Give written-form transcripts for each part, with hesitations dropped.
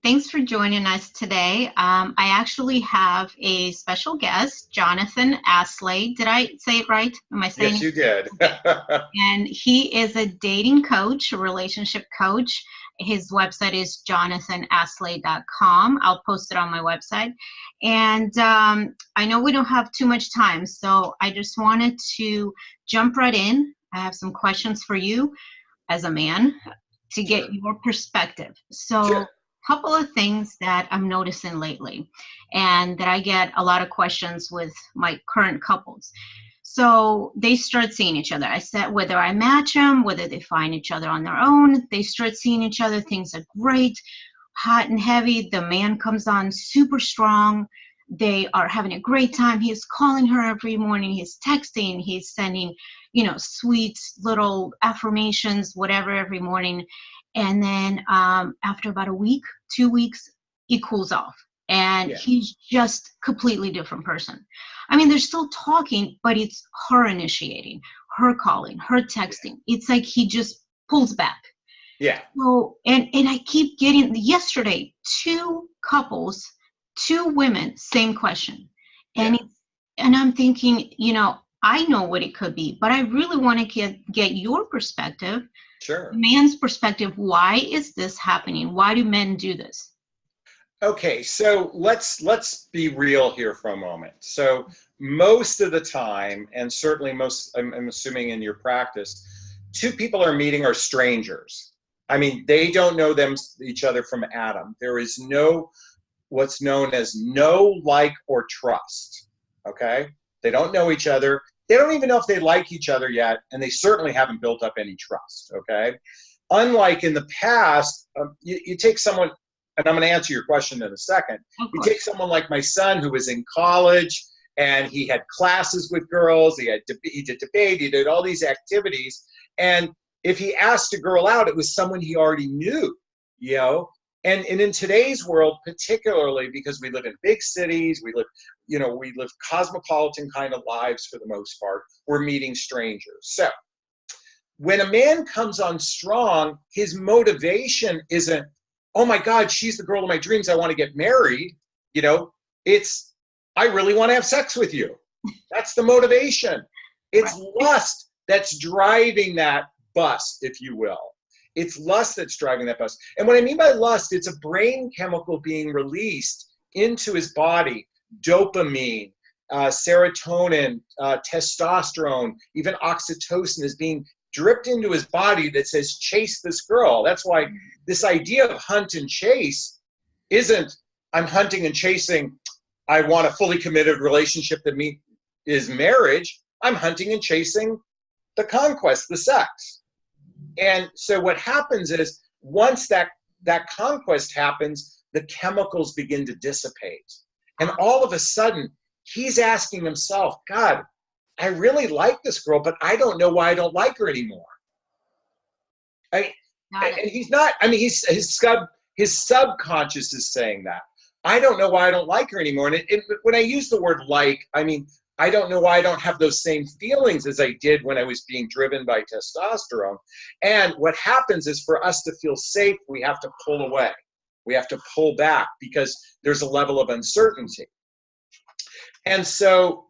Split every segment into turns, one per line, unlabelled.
Thanks for joining us today. I actually have a special guest, Jonathon Aslay. Did I say it right? Am I saying
Yes,
it?
you did.
Okay. And he is a dating coach, a relationship coach. His website is jonathonaslay.com. I'll post it on my website. And I know we don't have too much time, so I just wanted to jump right in. I have some questions for you as a man to get
Sure.
your perspective. So,
Sure.
couple of things that I'm noticing lately, and that I get a lot of questions with my current couples. So they start seeing each other. I said whether I match them, whether they find each other on their own, they start seeing each other. Things are great, hot and heavy. The man comes on super strong. They are having a great time. He's calling her every morning. He's texting. He's sending, sweet little affirmations, whatever, every morning. And then after about a week, 2 weeks, he cools off. And
Yeah.
he's just completely different person. I mean, they're still talking, but it's her initiating, her calling, her texting. It's like he just pulls back.
Yeah.
So, and I keep getting, yesterday, two couples, two women, same question.
Yeah.
And and I'm thinking, I know what it could be, but I really want to get your perspective,
Sure.
man's perspective. Why is this happening? Why do men do this?
Okay, so let's be real here for a moment. So most of the time, and certainly most, I'm assuming in your practice, two people are meeting are strangers. I mean, they don't know each other from Adam. There is no what's known as no like or trust. Okay, they don't know each other. They don't even know if they like each other yet, and they certainly haven't built up any trust. Okay, unlike in the past, you take someone, and I'm going to answer your question in a second. You take someone like my son who was in college and he had classes with girls, he did debate, he did all these activities, and if he asked a girl out, it was someone he already knew, you know. And in today's world, particularly because we live in big cities, we live cosmopolitan kind of lives for the most part, we're meeting strangers. So when a man comes on strong, his motivation isn't, oh my God, she's the girl of my dreams, I want to get married. It's, I really want to have sex with you. That's the motivation. It's lust that's driving that bus, if you will. It's lust that's driving that bus. And what I mean by lust, it's a brain chemical being released into his body, dopamine, serotonin, testosterone, even oxytocin is being dripped into his body that says, chase this girl. That's why this idea of hunt and chase isn't, I'm hunting and chasing, I want a fully committed relationship that is marriage. I'm hunting and chasing the conquest, the sex. And so what happens is once that conquest happens, the chemicals begin to dissipate. And all of a sudden, he's asking himself, God, I really like this girl, but I don't know why I don't like her anymore. And he's not, I mean, his subconscious is saying that. I don't know why I don't like her anymore. And when I use the word like, I mean, I don't know why I don't have those same feelings as I did when I was being driven by testosterone. And what happens is for us to feel safe, we have to pull away. We have to pull back because there's a level of uncertainty. And so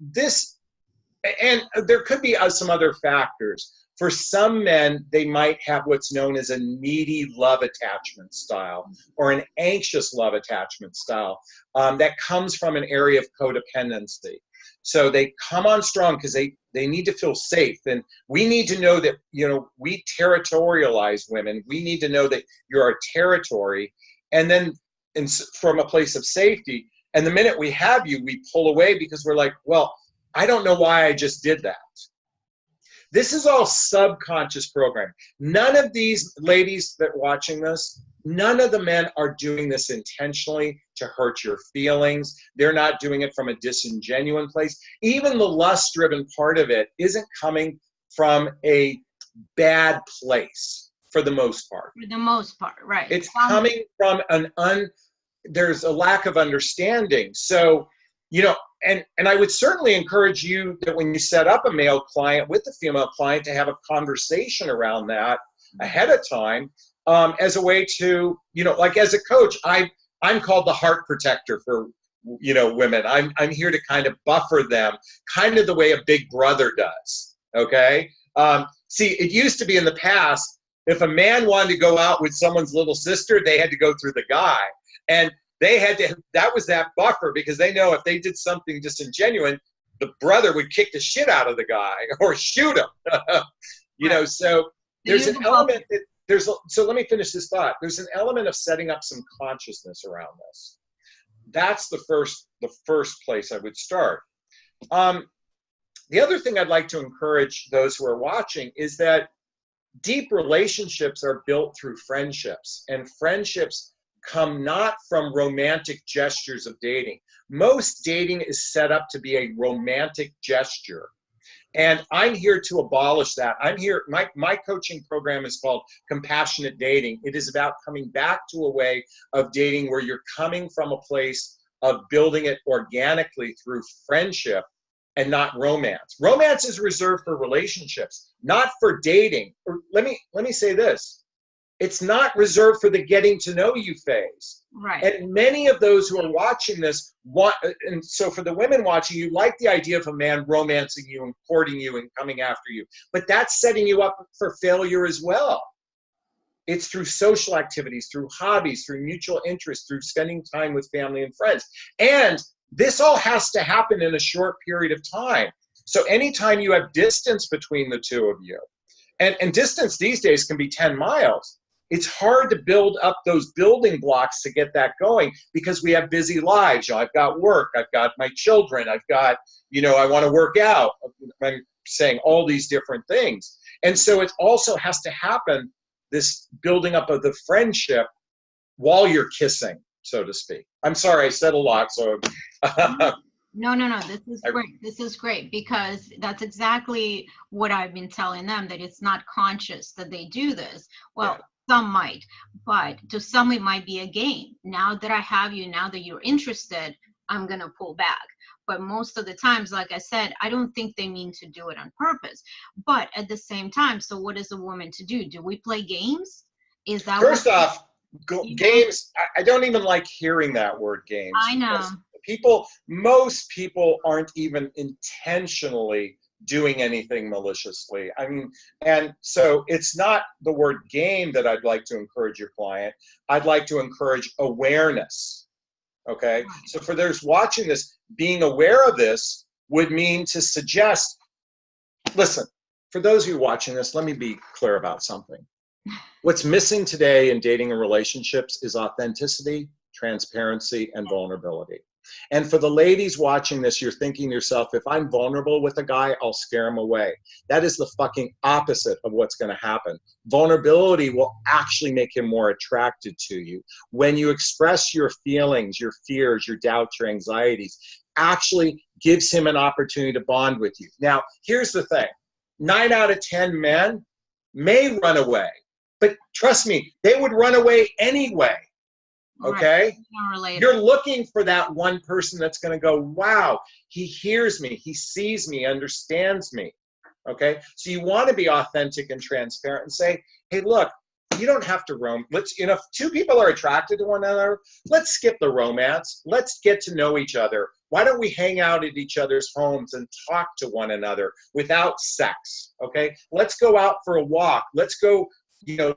and there could be some other factors. For some men, they might have what's known as a needy love attachment style or an anxious love attachment style that comes from an area of codependency. So they come on strong because they need to feel safe. And we need to know that, we territorialize women. We need to know that you're our territory. And then from a place of safety, and the minute we have you, we pull away because we're like, well, I don't know why I just did that. This is all subconscious programming. None of these ladies that are watching this, none of the men are doing this intentionally to hurt your feelings. They're not doing it from a disingenuous place. Even the lust-driven part of it isn't coming from a bad place for the most part.
For the most part, right.
It's coming from there's a lack of understanding. So, and I would certainly encourage you that when you set up a male client with a female client to have a conversation around that ahead of time, as a way to, like as a coach, I'm called the heart protector for, women. I'm here to kind of buffer them, kind of the way a big brother does. Okay. See, it used to be in the past, if a man wanted to go out with someone's little sister, they had to go through the guy. And they had to, that was that buffer, because they know if they did something disingenuous, the brother would kick the shit out of the guy or shoot him. So there's an element that so let me finish this thought. There's an element of setting up some consciousness around this. That's the first place I would start. The other thing I'd like to encourage those who are watching is that deep relationships are built through friendships, and friendships come not from romantic gestures of dating. Most dating is set up to be a romantic gesture. And I'm here to abolish that. I'm here, my coaching program is called Compassionate Dating. It is about coming back to a way of dating where you're coming from a place of building it organically through friendship and not romance. Romance is reserved for relationships, not for dating. Or let me say this. It's not reserved for the getting to know you phase.
Right.
And many of those who are watching this want, and so for the women watching, you like the idea of a man romancing you and courting you and coming after you, but that's setting you up for failure as well. It's through social activities, through hobbies, through mutual interests, through spending time with family and friends. And this all has to happen in a short period of time. So anytime you have distance between the two of you, and distance these days can be 10 miles, it's hard to build up those building blocks to get that going because we have busy lives. I've got work, I've got my children, I've got, I want to work out. I'm saying all these different things. And so it also has to happen, this building up of the friendship while you're kissing, so to speak. I'm sorry, I said a lot, so.
No. This is great. This is great because that's exactly what I've been telling them, that it's not conscious that they do this. Well, yeah. Some might, but to some it might be a game. Now that I have you, now that you're interested, I'm going to pull back. But most of the times, like I said, I don't think they mean to do it on purpose. But at the same time, so what is a woman to do? Do we play games? Is that
first off, games? I don't even like hearing that word games.
I know.
Most people aren't even intentionally doing anything maliciously. I mean, and so it's not the word game that I'd like to encourage your client. I'd like to encourage awareness. Okay. So for those watching this, being aware of this would mean to suggest, listen, for those of you watching this, let me be clear about something. What's missing today in dating and relationships is authenticity, transparency, and vulnerability. And for the ladies watching this, you're thinking to yourself, if I'm vulnerable with a guy, I'll scare him away. That is the fucking opposite of what's going to happen. Vulnerability will actually make him more attracted to you. When you express your feelings, your fears, your doubts, your anxieties, actually gives him an opportunity to bond with you. Now, here's the thing. 9 out of 10 men may run away, but trust me, they would run away anyway. Okay?
Right.
You're looking for that one person that's going to go, wow, he hears me, he sees me, understands me. Okay? So you want to be authentic and transparent and say, hey, look, you don't have to if two people are attracted to one another, let's skip the romance. Let's get to know each other. Why don't we hang out at each other's homes and talk to one another without sex? Okay? Let's go out for a walk. Let's go,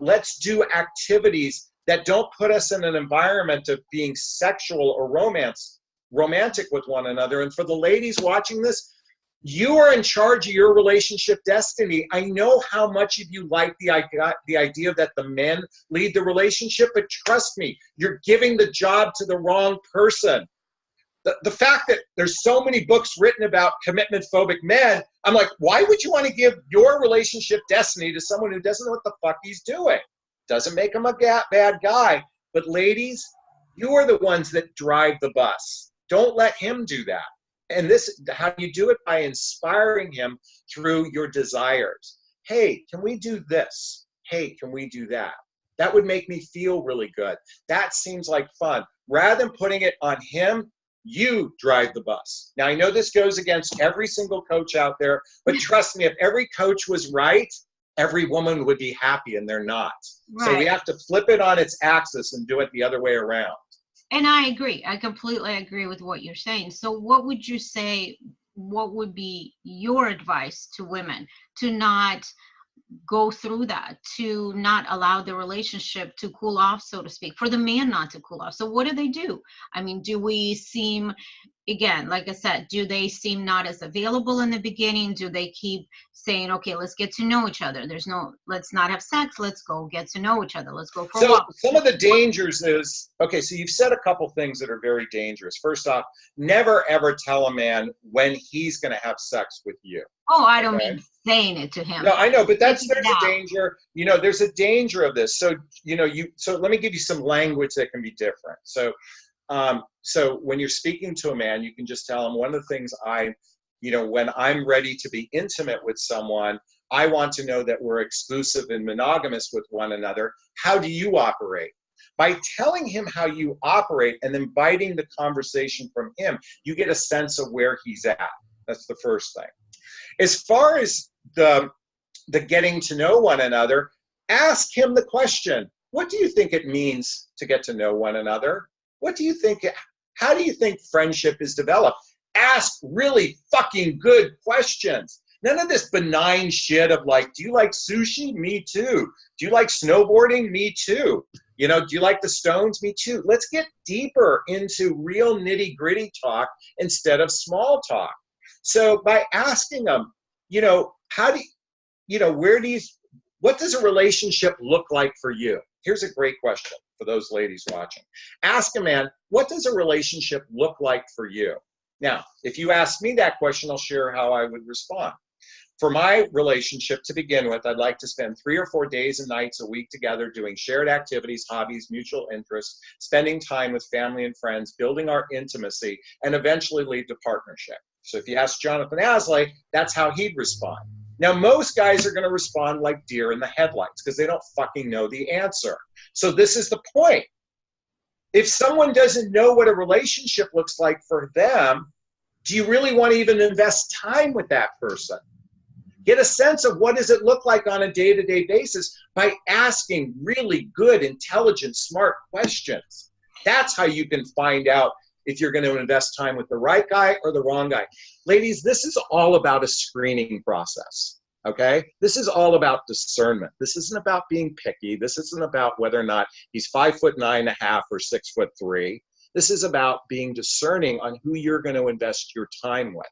let's do activities that don't put us in an environment of being sexual or romantic with one another. And for the ladies watching this, you are in charge of your relationship destiny. I know how much of you like the idea that the men lead the relationship, but trust me, you're giving the job to the wrong person. The fact that there's so many books written about commitment-phobic men, I'm like, why would you want to give your relationship destiny to someone who doesn't know what the fuck he's doing? Doesn't make him a bad guy. But ladies, you are the ones that drive the bus. Don't let him do that. And how you do it by inspiring him through your desires. Hey, can we do this? Hey, can we do that? That would make me feel really good. That seems like fun. Rather than putting it on him, you drive the bus. Now, I know this goes against every single coach out there, but trust me, if every coach was right, every woman would be happy, and they're not.
Right.
So we have to flip it on its axis and do it the other way around.
And I agree. I completely agree with what you're saying. So what would you say, what would be your advice to women to not go through that, to not allow the relationship to cool off, so to speak, for the man not to cool off? So what do they do? I mean, do we seem, again, like I said, do they seem not as available in the beginning? Do they keep saying, okay, let's get to know each other, let's not have sex, let's go get to know each other, let's go for a walk?
Some of the dangers is, okay, so you've said a couple things that are very dangerous. First off, never ever tell a man when he's going to have sex with you.
Oh, I don't mean saying it to him.
No, I know, but there's a danger. There's a danger of this. So, so let me give you some language that can be different. So when you're speaking to a man, you can just tell him, one of the things when I'm ready to be intimate with someone, I want to know that we're exclusive and monogamous with one another. How do you operate? By telling him how you operate and inviting the conversation from him, you get a sense of where he's at. That's the first thing. As far as the getting to know one another, ask him the question, what do you think it means to get to know one another? What do you think, how do you think friendship is developed? Ask really fucking good questions. None of this benign shit of like, do you like sushi? Me too. Do you like snowboarding? Me too. Do you like the Stones? Me too. Let's get deeper into real nitty gritty talk instead of small talk. So by asking them, how do what does a relationship look like for you? Here's a great question for those ladies watching. Ask a man, what does a relationship look like for you? Now, if you ask me that question, I'll share how I would respond. For my relationship to begin with, I'd like to spend 3 or 4 days and nights a week together doing shared activities, hobbies, mutual interests, spending time with family and friends, building our intimacy, and eventually lead to partnership. So if you ask Jonathon Aslay, that's how he'd respond. Now, most guys are going to respond like deer in the headlights because they don't fucking know the answer. So this is the point. If someone doesn't know what a relationship looks like for them, do you really want to even invest time with that person? Get a sense of what does it look like on a day-to-day basis by asking really good, intelligent, smart questions. That's how you can find out if you're going to invest time with the right guy or the wrong guy. Ladies, this is all about a screening process, okay? This is all about discernment. This isn't about being picky. This isn't about whether or not he's 5'9.5" or 6'3". This is about being discerning on who you're going to invest your time with.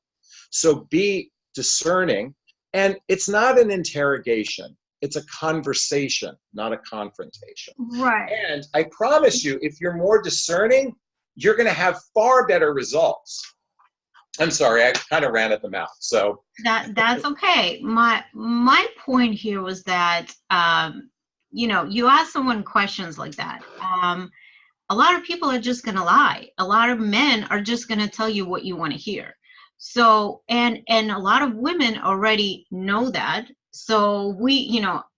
So be discerning, and it's not an interrogation. It's a conversation, not a confrontation.
Right.
And I promise you, if you're more discerning, you're going to have far better results. I'm sorry, I kind of ran at the mouth. So
that's okay. My point here was that you ask someone questions like that. A lot of people are just going to lie. A lot of men are just going to tell you what you want to hear. So and a lot of women already know that. So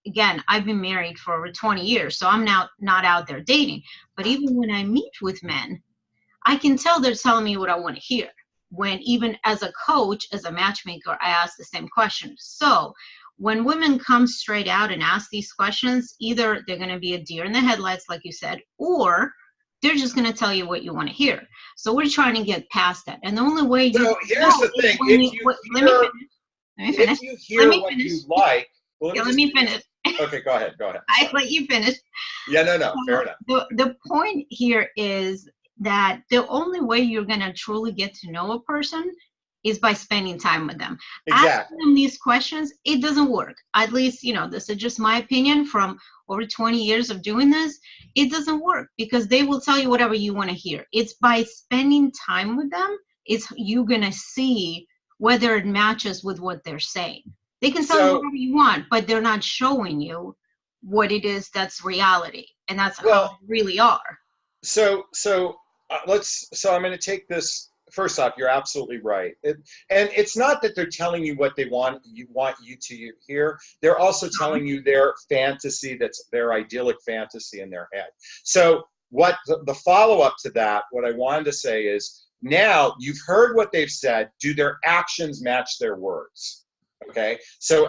again, I've been married for over 20 years, so I'm now not out there dating. But even when I meet with men, I can tell they're telling me what I want to hear. When even as a coach, as a matchmaker, I ask the same question. So when women come straight out and ask these questions, either they're going to be a deer in the headlights, like you said, or they're just going to tell you what you want to hear. So we're trying to get past that. And the only way you
So here's the thing. If you hear what you like. Well,
let me finish.
Okay, go ahead.
I let you finish.
Yeah, no, fair enough.
The point here is that the only way you're going to truly get to know a person is by spending time with them.
Exactly.
Asking them these questions, it doesn't work. At least, this is just my opinion from over 20 years of doing this. It doesn't work because they will tell you whatever you want to hear. It's by spending time with them, it's you're going to see whether it matches with what they're saying. They can tell you whatever you want, but they're not showing you what it is that's reality. And that's how they really are.
So I'm going to take this. First off, you're absolutely right. And it's not that they're telling you what they want you to hear. They're also telling you their fantasy, that's their idyllic fantasy in their head. So what the follow-up to that, what I wanted to say is, now you've heard what they've said. Do their actions match their words? Okay, so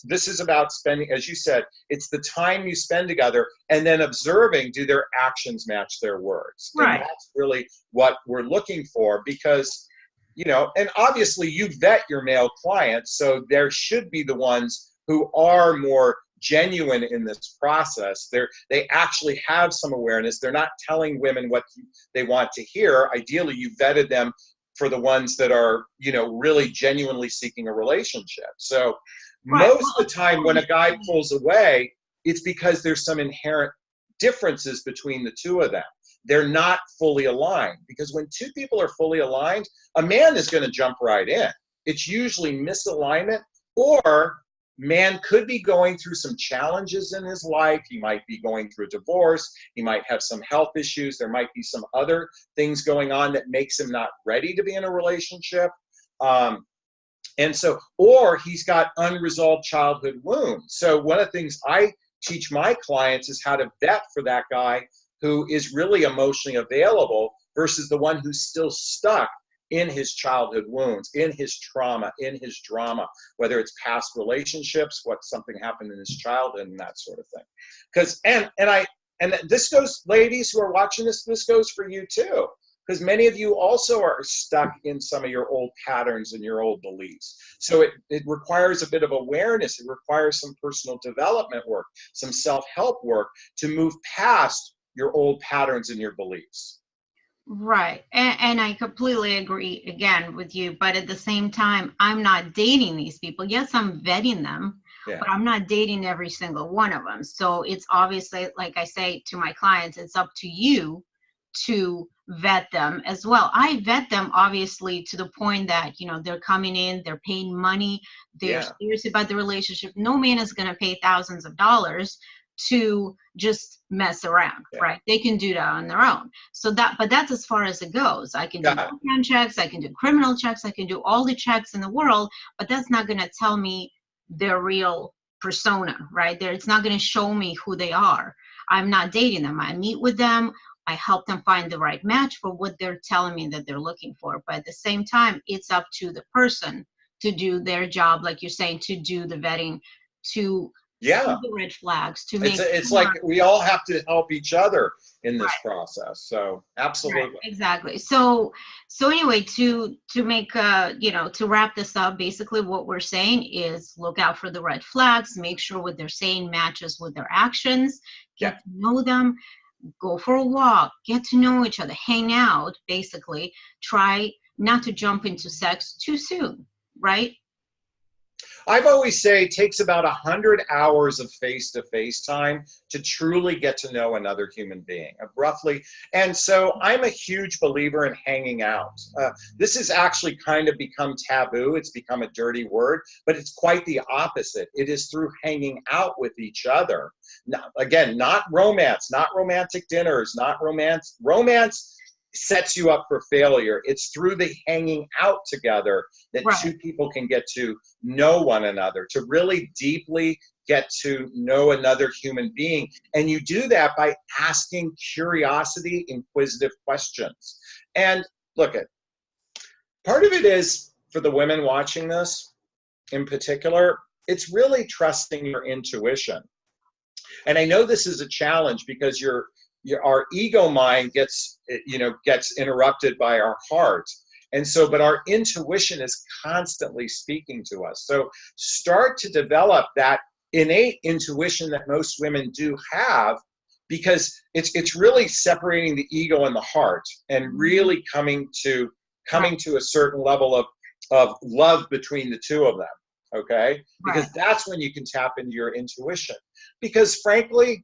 this is about spending, as you said, it's the time you spend together, and then observing, do their actions match their words? And
Right.
that's really what we're looking for, because, and obviously you vet your male clients, so there should be the ones who are more genuine in this process. They actually have some awareness. They're not telling women what they want to hear. Ideally, you vetted them for the ones that are, really genuinely seeking a relationship. So
Right.
most of the time when a guy pulls away, it's because there's some inherent differences between the two of them. They're not fully aligned, because when two people are fully aligned, a man is going to jump right in. It's usually misalignment, or man could be going through some challenges in his life. He might be going through a divorce. He might have some health issues. There might be some other things going on that makes him not ready to be in a relationship. And so, or he's got unresolved childhood wounds. So one of the things I teach my clients is how to vet for that guy who is really emotionally available versus the one who's still stuck in his childhood wounds, in his trauma, in his drama, whether it's past relationships, something happened in his childhood, and that sort of thing. Because and this goes, ladies who are watching this goes for you too, because many of you also are stuck in some of your old patterns and your old beliefs. So it requires a bit of awareness. It requires some personal development work, some self-help work to move past your old patterns and your beliefs.
Right. And I completely agree again with you. But at the same time, I'm not dating these people. Yes, I'm vetting them, but I'm not dating every single one of them. So it's obviously, like I say to my clients, it's up to you to vet them as well. I vet them obviously to the point that, they're coming in, they're paying money, they're serious about the relationship. No man is going to pay thousands of dollars to just mess around, right? They can do that on their own. But that's as far as it goes. I can do background checks, I can do criminal checks, I can do all the checks in the world, but that's not going to tell me their real persona, right? It's not going to show me who they are. I'm not dating them. I meet with them. I help them find the right match for what they're telling me that they're looking for. But at the same time, it's up to the person to do their job, like you're saying, to do the vetting, to see the red flags, to make
it's like we all have to help each other in this process. So absolutely.
Right, exactly. So anyway, to make to wrap this up, basically what we're saying is look out for the red flags, make sure what they're saying matches with their actions, get to know them, go for a walk, get to know each other, hang out, basically. Try not to jump into sex too soon, right?
I've always say it takes about 100 hours of face-to-face time to truly get to know another human being, roughly. And so I'm a huge believer in hanging out. This has actually kind of become taboo. It's become a dirty word, but it's quite the opposite. It is through hanging out with each other. Now, again, not romance, not romantic dinners, not romance. Romance sets you up for failure. It's through the hanging out together that two people can get to know one another, to really deeply get to know another human being. And you do that by asking curiosity, inquisitive questions. And look, part of it is, for the women watching this in particular, it's really trusting your intuition. And I know this is a challenge because our ego mind gets interrupted by our heart. And so, but our intuition is constantly speaking to us. So start to develop that innate intuition that most women do have, because it's really separating the ego and the heart and really coming to a certain level of love between the two of them. Okay? Because that's when you can tap into your intuition. Because frankly,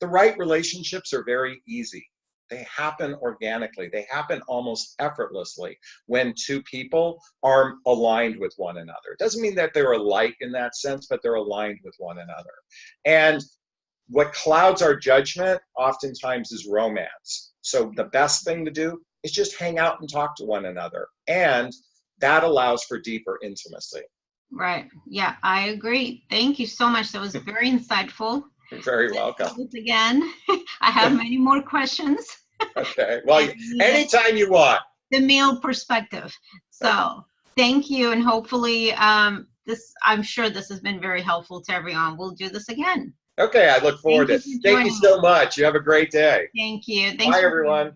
the right relationships are very easy. They happen organically. They happen almost effortlessly when two people are aligned with one another. It doesn't mean that they're alike in that sense, but they're aligned with one another. And what clouds our judgment oftentimes is romance. So the best thing to do is just hang out and talk to one another. And that allows for deeper intimacy.
Right. Yeah, I agree. Thank you so much. That was very insightful.
You're very welcome.
Again, I have many more questions.
Okay. Well, anytime you want.
The male perspective. So thank you. And hopefully I'm sure this has been very helpful to everyone. We'll do this again.
Okay, I look forward to it. Thank you so much. You have a great day.
Thank you. Thanks
Bye,
for
everyone.